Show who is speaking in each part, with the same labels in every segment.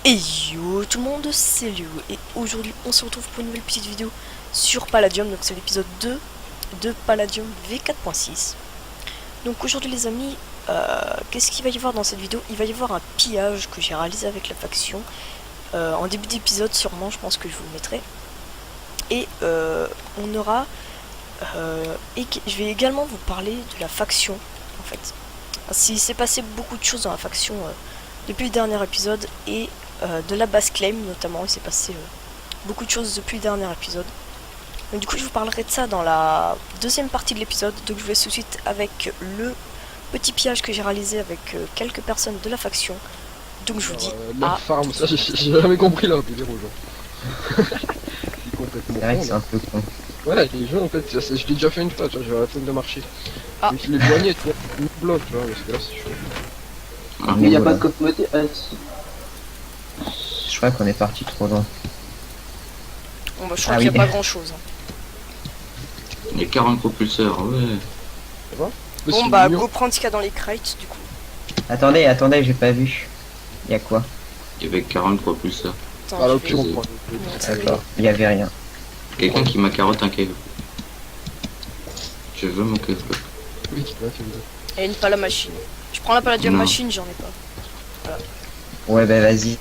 Speaker 1: Et yo tout le monde, c'est Léo et aujourd'hui on se retrouve pour une nouvelle petite vidéo sur Palladium, donc c'est l'épisode 2 de Palladium V4.6. Donc aujourd'hui les amis, qu'est-ce qu'il va y avoir dans cette vidéo? Il va y avoir un pillage que j'ai réalisé avec la faction, en début d'épisode sûrement, je pense que je vous le mettrai. Et on aura, et je vais également vous parler de la faction en fait. Il s'est passé beaucoup de choses dans la faction depuis le dernier épisode et de la base claim notamment, il s'est passé beaucoup de choses depuis le dernier épisode. Donc du coup je vous parlerai de ça dans la deuxième partie de l'épisode, donc je vous laisse tout de suite avec le petit pillage que j'ai réalisé avec quelques personnes de la faction. Donc je vous dis
Speaker 2: la farm, ça j'ai jamais compris là, dire aux gens. C'est complètement
Speaker 3: C'est vrai que
Speaker 2: con,
Speaker 3: c'est
Speaker 2: là.
Speaker 3: un peu con.
Speaker 2: Ouais, les jeux en fait, je l'ai déjà fait une fois, tu vois, j'ai la peine de marcher.
Speaker 1: Ah.
Speaker 2: Donc il est éloigné, tu vois, il me bloque, tu vois, parce que là c'est chaud.
Speaker 3: Ah,
Speaker 4: Mais il n'y a
Speaker 3: voilà.
Speaker 4: pas de communauté. Si.
Speaker 3: Je crois qu'on est parti trop loin.
Speaker 1: bon, bah, je crois
Speaker 3: Ah
Speaker 1: qu'il n'y
Speaker 3: oui.
Speaker 1: a pas grand chose.
Speaker 5: Il y a 40 propulseurs, ouais.
Speaker 1: Bon bah go prendre ce qu'il y a dans les crates du coup.
Speaker 3: Attendez, j'ai pas vu. Y a quoi?
Speaker 5: Il y avait 40 propulseurs.
Speaker 1: Attends,
Speaker 2: Ah là, au
Speaker 1: je
Speaker 2: pire,
Speaker 1: vais
Speaker 2: on prend.
Speaker 1: vous montrer.
Speaker 3: D'accord, y avait rien.
Speaker 5: Quelqu'un qui m'a carotte un cave. Je veux mon cave.
Speaker 2: Oui, tu vois, tu me dis.
Speaker 1: Et une pala machine. Je prends la Palladium
Speaker 5: Non.
Speaker 1: machine, j'en ai pas.
Speaker 3: Ouais, bah vas-y.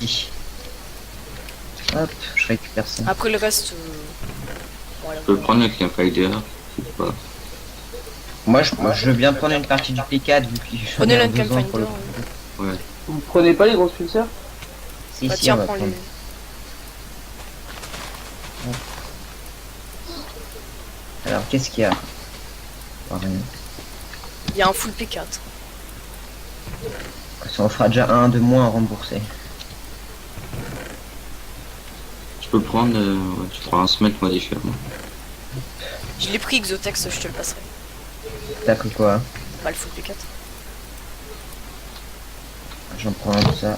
Speaker 3: Hop, je récupère ça.
Speaker 1: Après le reste, voilà.
Speaker 5: Je peux le prendre avec un fighter. C'est pas.
Speaker 3: Moi, je veux bien prendre une partie du P4 vu que j'en
Speaker 1: Prenez
Speaker 3: ai
Speaker 1: l'Uncam
Speaker 3: besoin pour le
Speaker 1: Finder.
Speaker 3: coup.
Speaker 5: Ouais.
Speaker 4: Vous prenez pas les grosses pulseurs?
Speaker 3: Si,
Speaker 1: Bah
Speaker 3: si,
Speaker 1: tiens,
Speaker 3: on va
Speaker 1: prends les...
Speaker 3: prendre. Alors, qu'est-ce qu'il y a? Oh, rien.
Speaker 1: Il y a un full P4.
Speaker 3: Ça en fera déjà un de moins à rembourser.
Speaker 5: Je peux prendre. Ouais, je prends un smelt modifié. Moi.
Speaker 1: Je l'ai pris Exotex, je te le passerai.
Speaker 3: T'as pris quoi?
Speaker 1: Bah le full P4.
Speaker 3: J'en prends un de ça.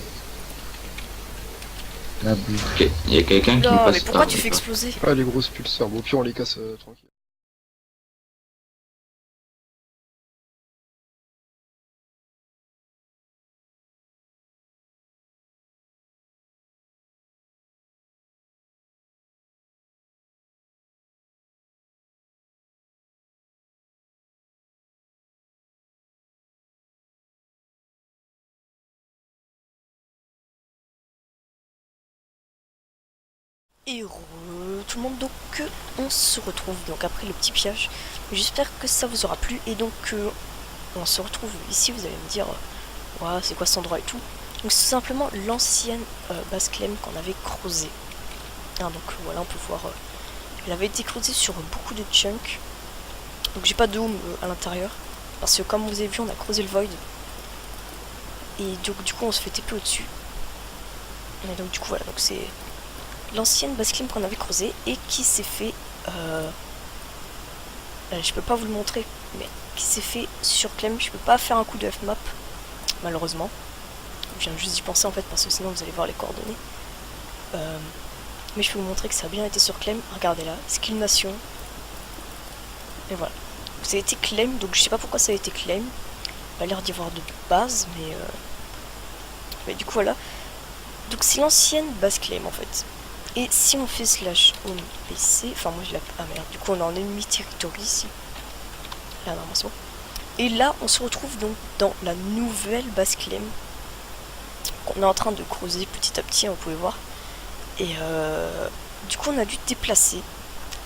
Speaker 3: La bouffe.
Speaker 5: Ok, il y a quelqu'un qui me
Speaker 1: Non,
Speaker 5: passe.
Speaker 1: mais pourquoi
Speaker 5: Ah,
Speaker 1: tu fais
Speaker 5: d'accord.
Speaker 1: exploser?
Speaker 2: Ah, les grosses pulseurs, bon, au pire, on les casse tranquille.
Speaker 1: Et tout le monde, donc on se retrouve donc après le petit piège. J'espère que ça vous aura plu et donc on se retrouve ici. Vous allez me dire ouais, c'est quoi cet endroit et tout. Donc c'est simplement l'ancienne base claim qu'on avait creusée. Hein, donc voilà, on peut voir elle avait été creusée sur beaucoup de chunks. Donc j'ai pas de home à l'intérieur parce que comme vous avez vu on a creusé le void et donc du coup on se fait TP au dessus. Mais donc du coup voilà, donc c'est l'ancienne base claim qu'on avait creusée et qui s'est fait je peux pas vous le montrer, mais qui s'est fait sur claim. Je peux pas faire un coup de F-map malheureusement, je viens juste d'y penser en fait parce que sinon vous allez voir les coordonnées, mais je peux vous montrer que ça a bien été sur claim. Regardez là, skill nation, et voilà, ça a été claim. Donc je sais pas pourquoi ça a été claim, il a l'air d'y avoir de base, mais du coup voilà, donc c'est l'ancienne base claim en fait. Et si on fait slash home PC, enfin moi je l'ai... Ah merde, du coup on est en enemy territory ici. Là normalement c'est bon. Et là on se retrouve donc dans la nouvelle base claim qu'on est en train de creuser petit à petit, vous pouvez voir. Et du coup on a dû déplacer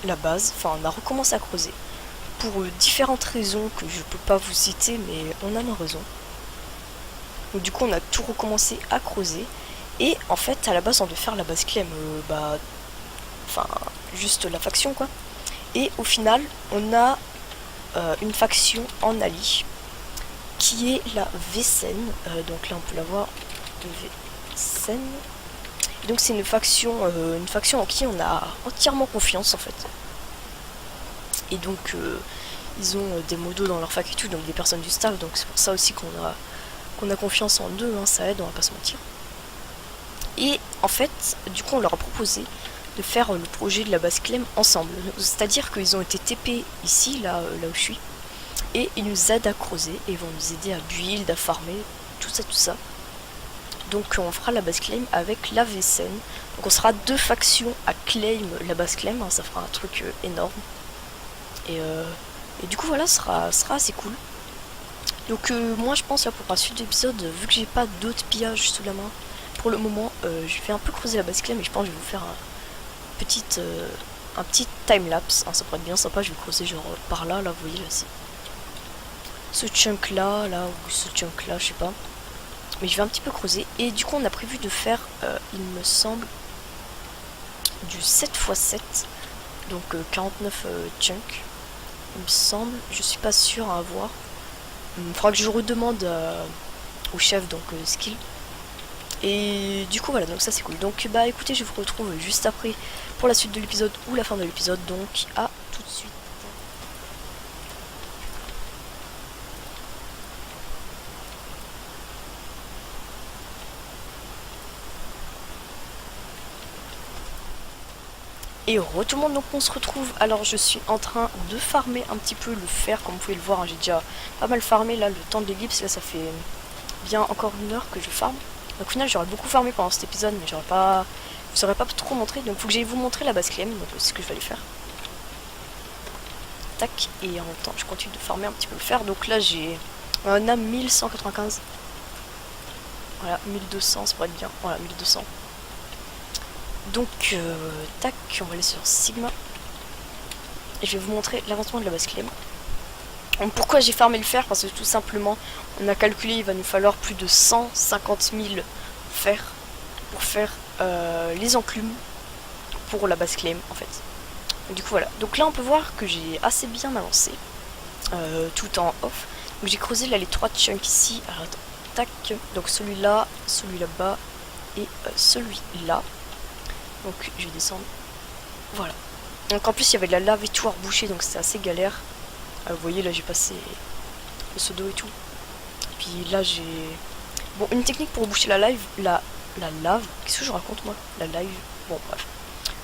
Speaker 1: la base, enfin on a recommencé à creuser. Pour différentes raisons que je peux pas vous citer, mais on a nos raisons. Donc du coup on a tout recommencé à creuser. Et en fait, à la base, on devait faire la base claim, enfin, juste la faction, quoi. Et au final, on a une faction en Ali, qui est la Vesen. Donc là, on peut la voir, Vesen. Donc c'est une faction en qui on a entièrement confiance, en fait. Et donc, ils ont des modos dans leur fac et tout, donc des personnes du staff. Donc c'est pour ça aussi qu'on a confiance en eux, hein, ça aide, on va pas se mentir. Et en fait, du coup, on leur a proposé de faire le projet de la base claim ensemble. C'est-à-dire qu'ils ont été TP ici, là où je suis, et ils nous aident à creuser, et ils vont nous aider à build, à farmer, tout ça, tout ça. Donc on fera la base claim avec la VSN. Donc on sera 2 factions à claim la base claim, hein, ça fera un truc énorme. Et du coup voilà, sera assez cool. Donc moi je pense là pour la suite de l'épisode, vu que j'ai pas d'autres pillages sous la main, pour le moment je vais un peu creuser la base claim, mais je pense que je vais vous faire un petit time-lapse, hein, ça pourrait être bien sympa. Je vais creuser genre par là, vous voyez là, c'est ce chunk là, ou ce chunk là, je sais pas. Mais je vais un petit peu creuser. Et du coup on a prévu de faire, il me semble, du 7x7, donc 49 chunks, il me semble, je suis pas sûr à avoir. Il faudra que je redemande au chef, donc skill. Et du coup voilà, donc ça c'est cool. Donc bah écoutez, je vous retrouve juste après pour la suite de l'épisode ou la fin de l'épisode, donc à tout de suite. Et tout le monde, donc on se retrouve. Alors je suis en train de farmer un petit peu le fer, comme vous pouvez le voir, hein, j'ai déjà pas mal farmé là, le temps de l'ellipse, là ça fait bien encore 1 heure que je farme. Donc au final j'aurais beaucoup farmé pendant cet épisode, mais je saurais pas trop montrer, donc faut que j'aille vous montrer la base claim, donc c'est ce que je vais aller faire. Tac, et en même temps je continue de farmer un petit peu le fer, donc là on a 1195. Voilà, 1200, ça pourrait être bien, voilà 1200. Donc, tac, on va aller sur Sigma. Et je vais vous montrer l'avancement de la base claim. Donc, pourquoi j'ai farmé le fer? Parce que tout simplement, on a calculé, il va nous falloir plus de 150 000 fer pour faire les enclumes pour la base claim, en fait. Du coup, voilà. Donc là, on peut voir que j'ai assez bien avancé, tout en off. Donc, j'ai creusé là les 3 chunks ici. Alors, attends, tac. Donc, celui-là, celui là-bas et celui-là. Donc je vais descendre. Voilà. Donc en plus il y avait de la lave et tout à reboucher, donc c'était assez galère. Vous voyez là j'ai passé le seau d'eau et tout. Et puis là j'ai... Bon, une technique pour reboucher la lave. La lave. Qu'est-ce que je raconte moi? La live. Bon bref.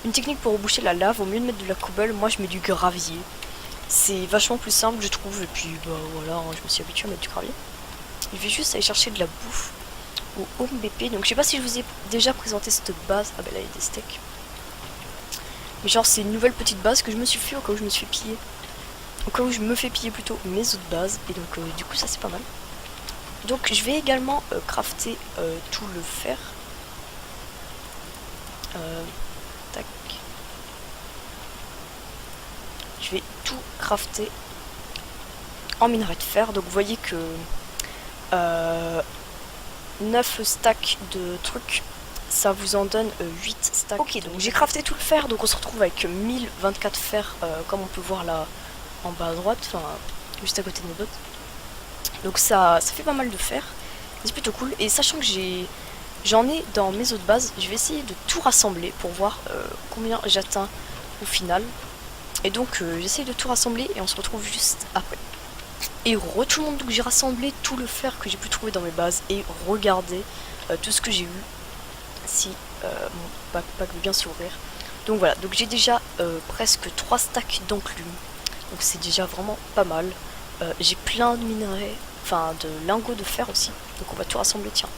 Speaker 1: Une technique pour reboucher la lave, au mieux de mettre de la cobble, moi je mets du gravier. C'est vachement plus simple je trouve. Et puis bah voilà, hein, je me suis habitué à mettre du gravier. Je vais juste aller chercher de la bouffe au Home BP. Donc je sais pas si je vous ai déjà présenté cette base. Ah bah là il y a des steaks. Mais genre c'est une nouvelle petite base que je me suis fait au cas où je me suis fait piller. Au cas où je me fais piller plutôt mes autres bases. Et donc du coup ça c'est pas mal. Donc je vais également crafter tout le fer. Tac. Je vais tout crafter en minerai de fer. Donc vous voyez que 9 stacks de trucs, ça vous en donne 8 stacks. Ok, donc j'ai crafté tout le fer, donc on se retrouve avec 1024 fer, comme on peut voir là en bas à droite, enfin juste à côté de mes bottes. Donc ça fait pas mal de fer, c'est plutôt cool. Et sachant que j'en ai dans mes autres bases, je vais essayer de tout rassembler pour voir combien j'atteins au final. Et donc j'essaye de tout rassembler et on se retrouve juste après. Et tout le monde, donc j'ai rassemblé tout le fer que j'ai pu trouver dans mes bases et regardez tout ce que j'ai eu. Si mon backpack veut bien s'ouvrir. Donc voilà, donc j'ai déjà presque 3 stacks d'enclumes. Donc c'est déjà vraiment pas mal. J'ai plein de minerais, enfin de lingots de fer aussi. Donc on va tout rassembler, tiens,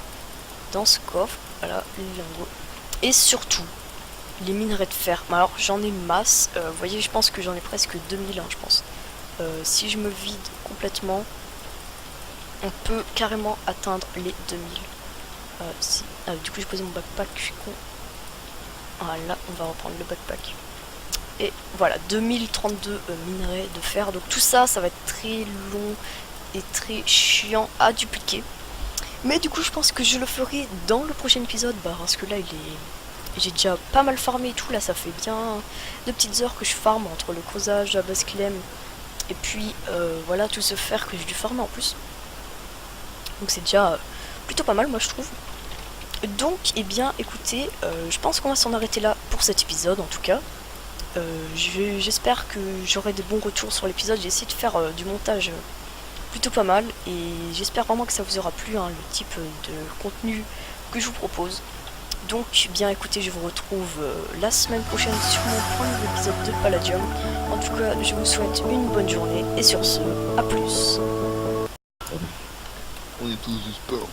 Speaker 1: dans ce coffre. Voilà, les lingots. Et surtout, les minerais de fer. Alors j'en ai une masse. Vous voyez, je pense que j'en ai presque 2000, hein, je pense. Si je me vide complètement, on peut carrément atteindre les 2000. Du coup j'ai posé mon backpack, je suis con. Voilà, on va reprendre le backpack. Et voilà, 2032 minerais de fer. Donc tout ça, ça va être très long et très chiant à dupliquer. Mais du coup je pense que je le ferai dans le prochain épisode, parce que là j'ai déjà pas mal farmé et tout. Là ça fait bien 2 petites heures que je farme entre le creusage, la base claim. Et puis voilà tout ce fer que j'ai dû farmer en plus. Donc c'est déjà plutôt pas mal moi je trouve. Donc eh bien écoutez, je pense qu'on va s'en arrêter là pour cet épisode en tout cas. J'espère que j'aurai des bons retours sur l'épisode. J'ai essayé de faire du montage plutôt pas mal. Et j'espère vraiment que ça vous aura plu, hein, le type de contenu que je vous propose. Donc bien écoutez, je vous retrouve la semaine prochaine sur mon premier épisode de Palladium. En tout cas, je vous souhaite une bonne journée et sur ce, à plus.
Speaker 2: On est tous du sport.